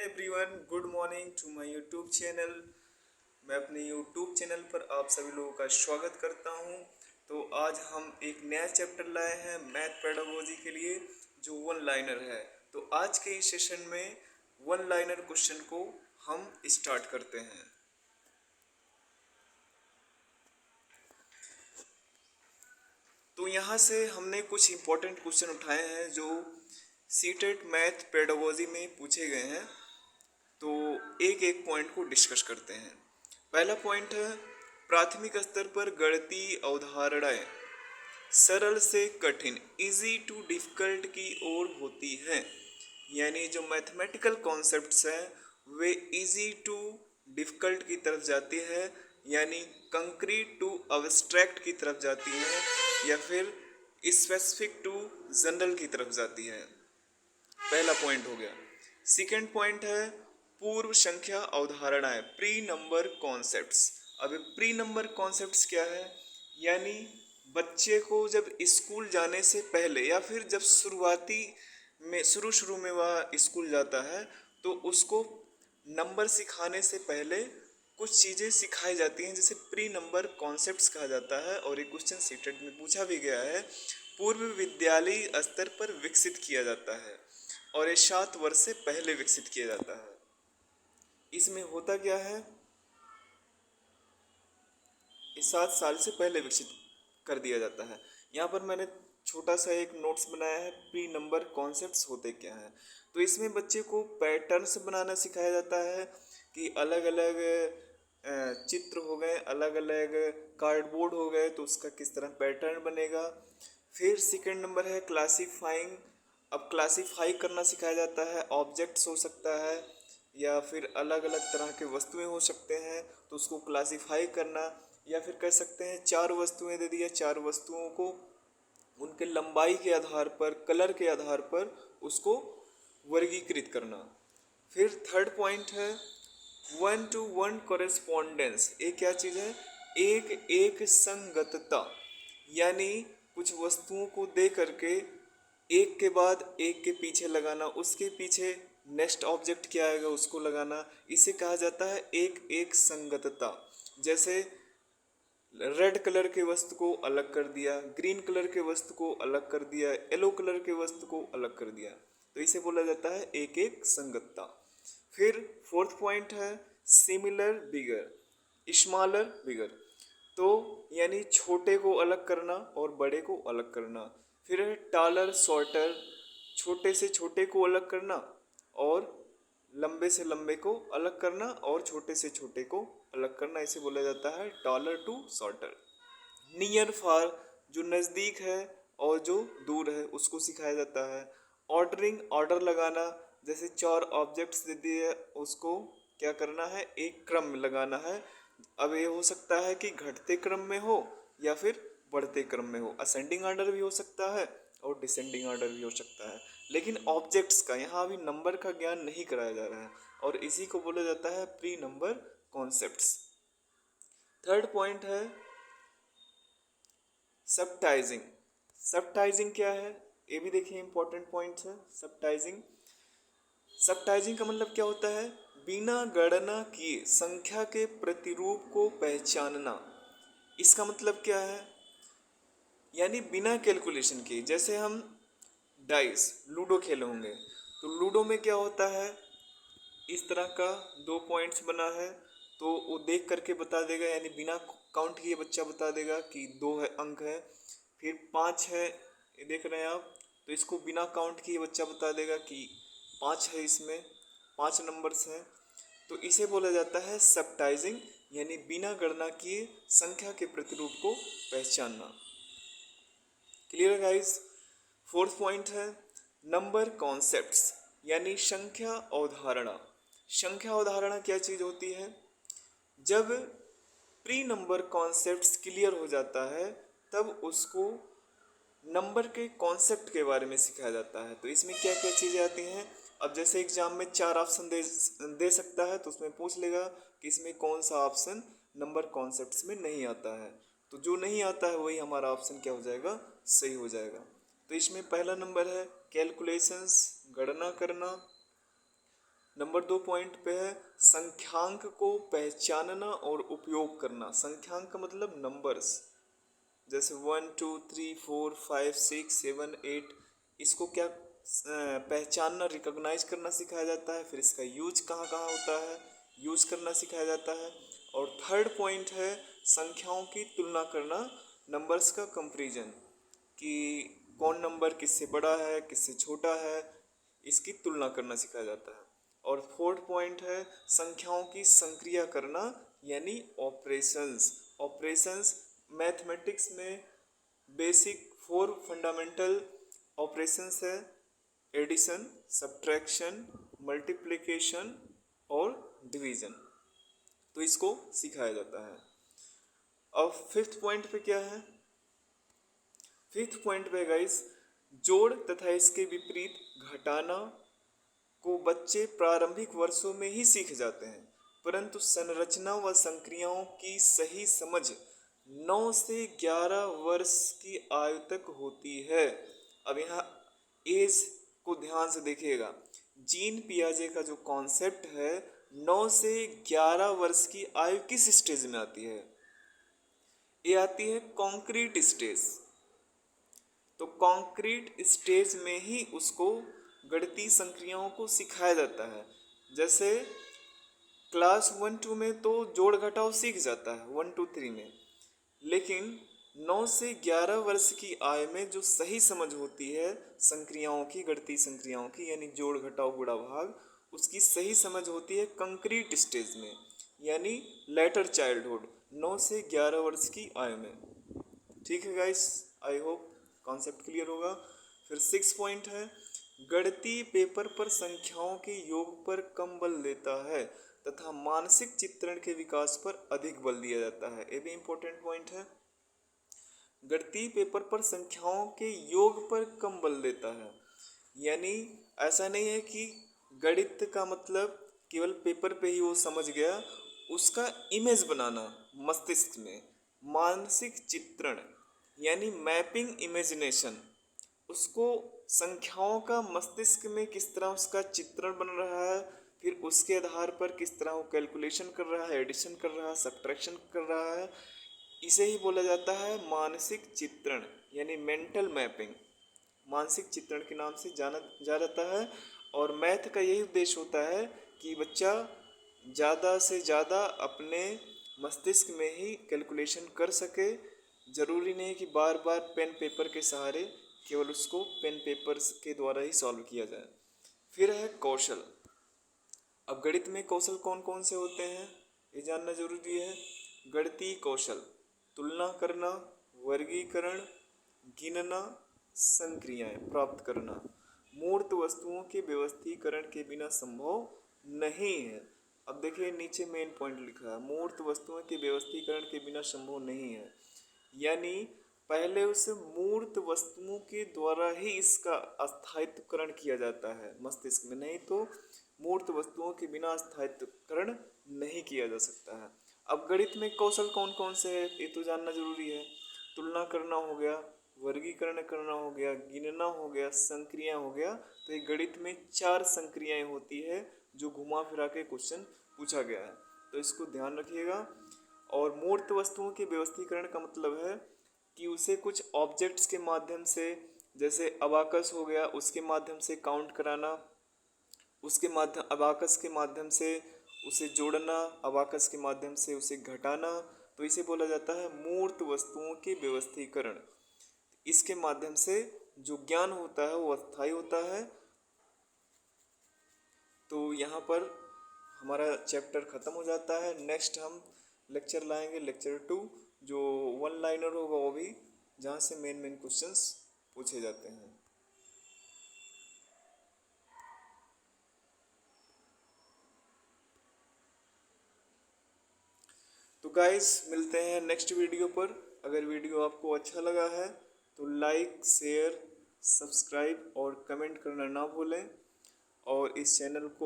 Everyone, good morning to my YouTube channel. मैं अपने YouTube channel पर आप सभी लोगों का स्वागत करता हूं। तो आज हम एक नया चैप्टर लाए हैं मैथ पेडागोजी के लिए, जो वन लाइनर है। तो आज के इस सेशन में वन लाइनर क्वेश्चन को हम स्टार्ट करते हैं। तो यहाँ से हमने कुछ इम्पोर्टेंट क्वेश्चन उठाए हैं जो सीटेट मैथ पेडागोजी में पूछे गए हैं। तो एक एक पॉइंट को डिस्कस करते हैं। पहला पॉइंट है, प्राथमिक स्तर पर गणितीय अवधारणाएं सरल से कठिन इजी टू डिफिकल्ट की ओर होती हैं। यानी जो मैथमेटिकल कॉन्सेप्ट्स हैं वे इजी टू डिफिकल्ट की तरफ जाती है, यानी कंक्रीट टू अब्स्ट्रैक्ट की तरफ जाती है, या फिर स्पेसिफिक टू जनरल की तरफ जाती है। पहला पॉइंट हो गया। सेकंड पॉइंट है पूर्व संख्या अवधारणाएं, प्री नंबर कॉन्सेप्ट्स। अब प्री नंबर कॉन्सेप्ट्स क्या है? यानी बच्चे को जब स्कूल जाने से पहले या फिर जब शुरू में वह स्कूल जाता है तो उसको नंबर सिखाने से पहले कुछ चीज़ें सिखाई जाती हैं, जिसे प्री नंबर कॉन्सेप्ट्स कहा जाता है। और एक क्वेश्चन सीटेट में पूछा भी गया है, पूर्व विद्यालय स्तर पर विकसित किया जाता है और ये 7 वर्ष से पहले विकसित किया जाता है। इसमें होता क्या है, ये 7 साल से पहले विकसित कर दिया जाता है। यहाँ पर मैंने छोटा सा एक नोट्स बनाया है, प्री नंबर कॉन्सेप्ट्स होते क्या हैं। तो इसमें बच्चे को पैटर्न्स बनाना सिखाया जाता है कि अलग अलग चित्र हो गए, अलग अलग कार्डबोर्ड हो गए, तो उसका किस तरह पैटर्न बनेगा। फिर सेकंड नंबर है क्लासीफाइंग। अब क्लासीफाई करना सिखाया जाता है, ऑब्जेक्ट्स हो सकता है या फिर अलग अलग तरह के वस्तुएं हो सकते हैं, तो उसको क्लासीफाई करना। या फिर कह सकते हैं 4 वस्तुएं दे दिया, 4 वस्तुओं को उनके लंबाई के आधार पर, कलर के आधार पर उसको वर्गीकृत करना। फिर थर्ड पॉइंट है 1 to 1 कॉरेस्पॉन्डेंस। ये क्या चीज़ है? एक एक संगतता, यानी कुछ वस्तुओं को दे करके एक के बाद एक के पीछे लगाना, उसके पीछे नेक्स्ट ऑब्जेक्ट क्या आएगा उसको लगाना, इसे कहा जाता है एक एक संगतता। जैसे रेड कलर के वस्तु को अलग कर दिया, ग्रीन कलर के वस्तु को अलग कर दिया, येलो कलर के वस्तु को अलग कर दिया, तो इसे बोला जाता है एक एक संगतता। फिर फोर्थ पॉइंट है सिमिलर बिगर, स्मॉलर बिगर। तो यानी छोटे को अलग करना और बड़े को अलग करना। फिर है टॉलर शॉर्टर, छोटे से छोटे को अलग करना और लंबे से लंबे को अलग करना और छोटे से छोटे को अलग करना, इसे बोला जाता है टॉलर टू शॉर्टर। नियर फार, जो नज़दीक है और जो दूर है उसको सिखाया जाता है। ऑर्डरिंग, ऑर्डर लगाना, जैसे 4 ऑब्जेक्ट्स दे दिए, उसको क्या करना है, एक क्रम में लगाना है। अब ये हो सकता है कि घटते क्रम में हो या फिर बढ़ते क्रम में हो, असेंडिंग ऑर्डर भी हो सकता है और डिसेंडिंग ऑर्डर भी हो सकता है। लेकिन ऑब्जेक्ट्स का यहाँ अभी नंबर का ज्ञान नहीं कराया जा रहा है और इसी को बोला जाता है pre number concepts. Third point है सबटाइजिंग। सबटाइजिंग क्या है, ये भी देखिए इंपॉर्टेंट पॉइंट्स है। सबटाइजिंग, सबटाइजिंग का मतलब क्या होता है? बिना गणना किए संख्या के प्रतिरूप को पहचानना। इसका मतलब क्या है? यानी बिना कैलकुलेशन किए, जैसे हम डाइस लूडो खेले होंगे, तो लूडो में क्या होता है, इस तरह का 2 पॉइंट्स बना है तो वो देख करके बता देगा, यानी बिना काउंट किए बच्चा बता देगा कि 2 है अंक है। फिर 5 है, ये देख रहे हैं आप, तो इसको बिना काउंट किए बच्चा बता देगा कि 5 है, इसमें 5 नंबर्स हैं। तो इसे बोला जाता है सबटाइजिंग, यानी बिना गणना किए संख्या के प्रतिरूप को पहचानना। क्लियर है गाइस? फोर्थ पॉइंट है नंबर कॉन्सेप्ट्स, यानी संख्या अवधारणा। संख्या अवधारणा क्या चीज़ होती है? जब प्री नंबर कॉन्सेप्ट्स क्लियर हो जाता है तब उसको नंबर के कॉन्सेप्ट के बारे में सिखाया जाता है। तो इसमें क्या क्या चीज़ें आती हैं? अब जैसे एग्जाम में 4 ऑप्शन दे सकता है, तो उसमें पूछ लेगा कि इसमें कौन सा ऑप्शन नंबर कॉन्सेप्ट्स में नहीं आता है, तो जो नहीं आता है वही हमारा ऑप्शन क्या हो जाएगा, सही हो जाएगा। तो इसमें पहला नंबर है कैलकुलेशंस, गणना करना। नंबर 2 पॉइंट पे है संख्यांक को पहचानना और उपयोग करना। संख्यांक का मतलब नंबर्स, जैसे 1 2 3 4 5 6 7 8, इसको क्या पहचानना, रिकॉग्नाइज करना सिखाया जाता है। फिर इसका यूज कहाँ कहाँ होता है, यूज करना सिखाया जाता है। और थर्ड पॉइंट है संख्याओं की तुलना करना, नंबर्स का कंपैरिजन, कि कौन नंबर किससे बड़ा है किससे छोटा है, इसकी तुलना करना सिखाया जाता है। और फोर्थ पॉइंट है संख्याओं की संक्रिया करना, यानी ऑपरेशंस। ऑपरेशंस मैथमेटिक्स में बेसिक 4 फंडामेंटल ऑपरेशंस है, एडिशन, सब्ट्रैक्शन, मल्टीप्लिकेशन और डिवीजन, तो इसको सिखाया जाता है। अब फिफ्थ पॉइंट पे क्या है, फिफ्थ पॉइंट पे गाइस जोड़ तथा इसके विपरीत घटाना को बच्चे प्रारंभिक वर्षों में ही सीख जाते हैं, परंतु संरचना व संक्रियाओं की सही समझ 9 से 11 वर्ष की आयु तक होती है। अब यहाँ एज को ध्यान से देखिएगा, जीन पियाजे का जो कॉन्सेप्ट है 9 से 11 वर्ष की आयु किस स्टेज में आती है, ये आती है कॉन्क्रीट स्टेज। तो कॉन्क्रीट स्टेज में ही उसको गणितीय संक्रियाओं को सिखाया जाता है। जैसे क्लास 1 2 में तो जोड़ घटाव सीख जाता है 1 2 3 में, लेकिन 9 से 11 वर्ष की आयु में जो सही समझ होती है संक्रियाओं की, गणितीय संक्रियाओं की, यानी जोड़ घटाव गुणा भाग, उसकी सही समझ होती है कंक्रीट स्टेज में, यानी लेटर चाइल्डहुड, 9 से 11 वर्ष की आयु में। ठीक है guys, I hope concept clear होगा। फिर 6 पॉइंट है गणितीय पेपर पर संख्याओं के योग पर कम बल देता है तथा मानसिक चित्रण के विकास पर अधिक बल दिया जाता है। ये भी इंपॉर्टेंट पॉइंट है। गणितीय पेपर पर संख्याओं के योग पर कम बल देता है, यानी ऐसा नहीं है कि गणित का मतलब केवल पेपर पे ही वो समझ गया, उसका इमेज बनाना मस्तिष्क में, मानसिक चित्रण यानी मैपिंग इमेजिनेशन, उसको संख्याओं का मस्तिष्क में किस तरह उसका चित्रण बन रहा है, फिर उसके आधार पर किस तरह वो कैलकुलेशन कर रहा है, एडिशन कर रहा है, सब्ट्रैक्शन कर रहा है, इसे ही बोला जाता है मानसिक चित्रण, यानी मेंटल मैपिंग, मानसिक चित्रण के नाम से जाना जाता है। और मैथ का यही उद्देश्य होता है कि बच्चा ज़्यादा से ज़्यादा अपने मस्तिष्क में ही कैलकुलेशन कर सके। ज़रूरी नहीं कि बार बार पेन पेपर के सहारे, केवल उसको पेन पेपर के द्वारा ही सॉल्व किया जाए। फिर है कौशल। अब गणित में कौशल कौन कौन से होते हैं ये जानना जरूरी है। गणितीय कौशल: तुलना करना, वर्गीकरण, गिनना, संक्रियाएं प्राप्त करना, मूर्त वस्तुओं के व्यवस्थीकरण के बिना संभव नहीं है। अब देखिए नीचे मेन पॉइंट लिखा है, मूर्त वस्तुओं के व्यवस्थीकरण के बिना संभव नहीं है, यानी पहले उस मूर्त वस्तुओं के द्वारा ही इसका अस्थायित्वकरण किया जाता है मस्तिष्क में, नहीं तो मूर्त वस्तुओं के बिना अस्थायित्वकरण नहीं किया जा सकता है। अब गणित में कौशल कौन कौन से है ये तो जानना जरूरी है। तुलना करना हो गया, वर्गीकरण करना हो गया, गिनना हो गया, संक्रिया हो गया। तो ये गणित में 4 संक्रियाएं होती है जो घुमा फिरा के क्वेश्चन पूछा गया है, तो इसको ध्यान रखिएगा। और मूर्त वस्तुओं के व्यवस्थीकरण का मतलब है कि उसे कुछ ऑब्जेक्ट्स के माध्यम से, जैसे अबाकस हो गया, उसके माध्यम से काउंट कराना, उसके माध्यम अबाकस के माध्यम से उसे जोड़ना, अबाकस के माध्यम से उसे घटाना, तो इसे बोला जाता है मूर्त वस्तुओं के व्यवस्थीकरण। इसके माध्यम से जो ज्ञान होता है वो अस्थायी होता है। तो यहाँ पर हमारा चैप्टर ख़त्म हो जाता है। नेक्स्ट हम लेक्चर लाएंगे, लेक्चर 2, जो 1 लाइनर होगा वो भी, जहाँ से मेन मेन क्वेश्चंस पूछे जाते हैं। तो गाइस मिलते हैं नेक्स्ट वीडियो पर। अगर वीडियो आपको अच्छा लगा है तो लाइक, शेयर, सब्सक्राइब और कमेंट करना ना भूलें, और इस चैनल को